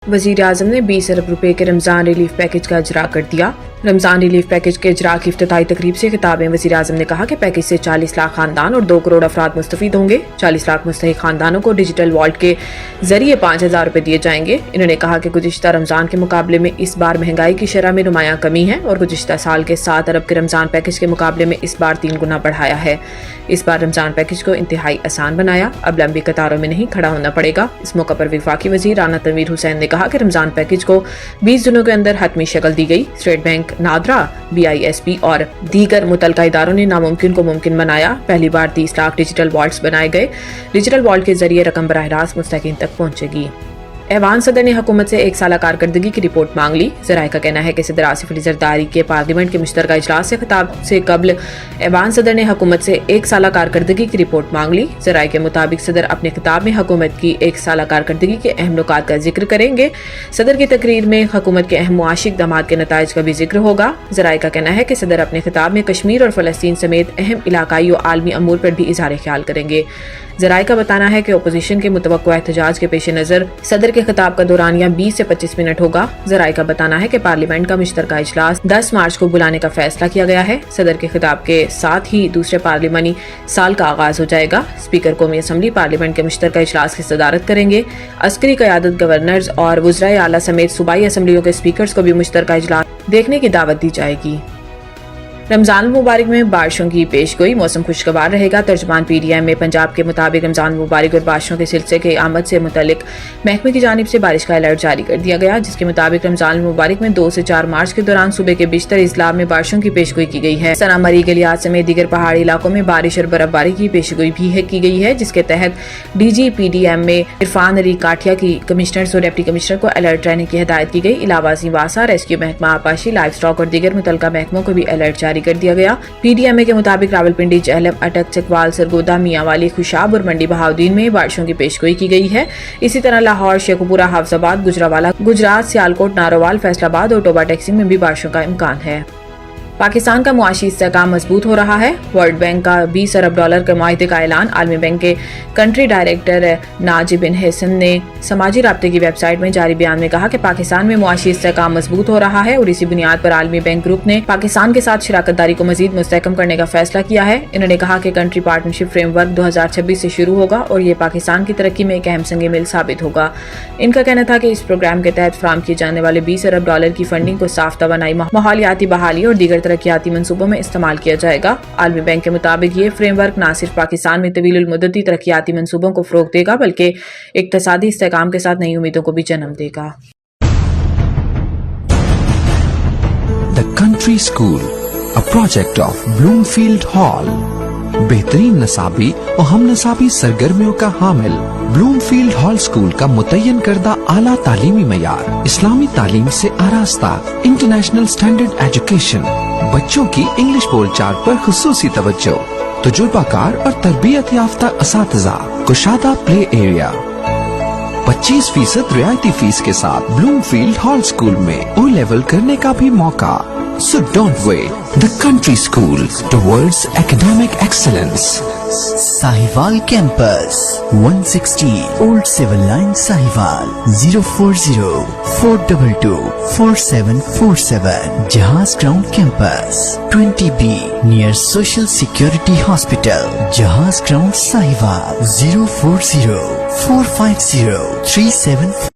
वजीर आजम ने 20 अरब रुपए के रमजान रिलीफ पैकेज का इजरा कर दिया। रमजान रिलीफ पैकेज के इजरा की इफ्तिताई तकरीब से खिताब में वजीर आजम ने कहा कि पैकेज से 40 लाख खानदान और 2 करोड़ अफराद मुस्तफीद होंगे। 40 लाख मुस्तहिक खानदानों को डिजिटल वॉलेट के जरिए 5,000 रुपए दिए जाएंगे। इन्होंने कहा कि गुज़िश्ता रमजान के मुकाबले में इस बार महंगाई की शरह में नुमायां कमी है और गुज़िश्ता साल के 7 अरब के रमजान पैकेज के मुकाबले में इस बार 3 गुना बढ़ाया है। इस बार रमजान पैकेज को इंतहाई आसान बनाया, अब लंबी कतारों में नहीं खड़ा होना पड़ेगा। इस मौके पर वफाकी वजीर राना तनवीर हुसैन ने कहा कि रमजान पैकेज को 20 दिनों के अंदर हतमी शक्ल दी गई। स्टेट बैंक, नादरा, BISP और दीगर मुतलका इदारों ने नामुमकिन को मुमकिन बनाया। पहली बार 30 लाख डिजिटल वॉलेट्स बनाए गए। डिजिटल वॉलेट के जरिए रकम बराह रास्त मुस्तकीन तक पहुंचेगी। ऐवान सदर ने हुकूमत से 1 साला कारकर्दगी की रिपोर्ट मांग ली। ज़राए का कहना है कि सदर आसिफ अली जरदारी के पार्लियामेंट के मुश्तरका इजलास से खिताब से कबल ऐवान सदर ने हुकूमत से 1 साला कारकर्दगी की रिपोर्ट मांग ली। ज़राए के मुताबिक सदर अपने खिताब में हुकूमत की 1 साला कारकर्दगी के अहम नुकात का जिक्र करेंगे। सदर की तकरीर में हुकूमत के अहम मुआशी इक़दामात के नताइज का भी जिक्र होगा। ज़राए का कहना है कि सदर अपने खिताब में कश्मीर और फ़लस्तीन समेत अहम इलाकाई और आलमी अमूर पर भी इज़हार ख्याल करेंगे। ज़राए का बताना है कि अपोजिशन के मुतवक्को एहतजाज के पेश नज़र सदर के खिताब का दौरानिया 20 से 25 मिनट होगा। ज़राए का बताना है कि पार्लियामेंट का मुश्तरका इजलास 10 मार्च को बुलाने का फैसला किया गया है। सदर के खिताब के साथ ही दूसरे पार्लिमानी साल का आगाज हो जाएगा। स्पीकर कौमी असम्बली पार्लियामेंट के मुश्तरका इजलास की सदारत करेंगे। अस्करी क़यादत, गवर्नर्स और वज़राए आला समेत सूबाई असम्बलियों के स्पीकर्स को भी मुश्तरका इजलास देखने की दावत दी जाएगी। रमजान मुबारक में बारिशों की पेशगोई, मौसम खुशगवार रहेगा। तर्जुमान PDM में पंजाब के मुताबिक रमजान मुबारक और बारिशों के सिलसिले के आमद से मुतल्लिक महकमे की जानिब से बारिश का अलर्ट जारी कर दिया गया, जिसके मुताबिक रमजान मुबारक में 2 से 4 मार्च के दौरान सुबह के बिश्तर इजला में बारिशों की पेशगोई की गई है। सना, मरी, गलियात समेत दीगर पहाड़ी इलाकों में बारिश और बर्फबारी की पेशगोई भी की गई है, जिसके तहत DG PDM में इरफान अली काठिया की कमिश्नर और डिप्टी कमिश्नर को अलर्ट रहने की हिदायत की गई। इलावा सिवासा, रेस्क्यू महकमा, आपाशी, लाइव स्टॉक और दीगर मुतल्लिका महकमों को भी अलर्ट जारी कर दिया गया। PDMA के मुताबिक रावलपिंडी, जहलम, अटक, चकवाल, सरगोदा, मियांवाली, खुशाब और मंडी बहाउद्दीन में बारिशों की पेशगोई की गई है। इसी तरह लाहौर, शेखुपुरा, हाफजाबाद, गुजरावाला, गुजरात, सियालकोट, नारोवाल, फैसलाबाद और टोबा टेक्सिंग में भी बारिशों का इम्कान है। पाकिस्तान का मुआशी इस्तेहकाम मजबूत हो रहा है। वर्ल्ड बैंक का 20 अरब डॉलर के मुआहदे का ऐलान। आलमी बैंक के कंट्री डायरेक्टर नाजिब बिन हसन ने समाजी राब्ते की वेबसाइट में जारी बयान में कहा कि पाकिस्तान में मुआशी इस्तेहकाम मजबूत हो रहा है और इसी बुनियाद पर आलमी बैंक ग्रुप ने पाकिस्तान के साथ शराकतदारी को मजीद मुस्तहकम करने का फैसला किया है। इन्होंने कहा कि कंट्री पार्टनरशिप फ्रेमवर्क 2026 से शुरू होगा और ये पाकिस्तान की तरक्की में एक अहम संग मील साबित होगा। इनका कहना था कि इस प्रोग्राम के तहत फराहम किए जाने वाले 20 अरब डॉलर की फंडिंग को साफ तवानाई, माहौलियाती बहाली और दीगर तरक्याती मंसूबों में इस्तेमाल किया जाएगा। आलमी बैंक के मुताबिक ये फ्रेमवर्क न सिर्फ पाकिस्तान में तवील मुद्दती तरक्याती मंसूबों को फरोग देगा बल्कि इक्तसादी इस्तेहकाम के साथ नई उम्मीदों को भी जन्म देगा। The Country School, a project of Bloomfield Hall, बेहतरीन नसाबी और हम नसाबी सरगर्मियों का हामिल ब्लूमफील्ड हॉल स्कूल का मुतय्यन करदा आला तालीमी मयार, इस्लामी तालीम से आरास्ता, इंटरनेशनल स्टैंडर्ड एजुकेशन, बच्चों की इंग्लिश बोलचाल पर खुसूसी तवज्जो, तजुर्बाकार और तरबियत याफ्ता असातिज़ा, कुशादा प्ले एरिया, 25% रियायती फीस के साथ ब्लूमफील्ड हॉल स्कूल में O लेवल करने का भी मौका। So don't wait. The Country School towards academic excellence. Sahiwal Campus, 160 Old Civil Line, Sahiwal, 040-422-4747. Jahaz Ground Campus, 20B near Social Security Hospital, Jahaz Ground, Sahiwal, 040-450-37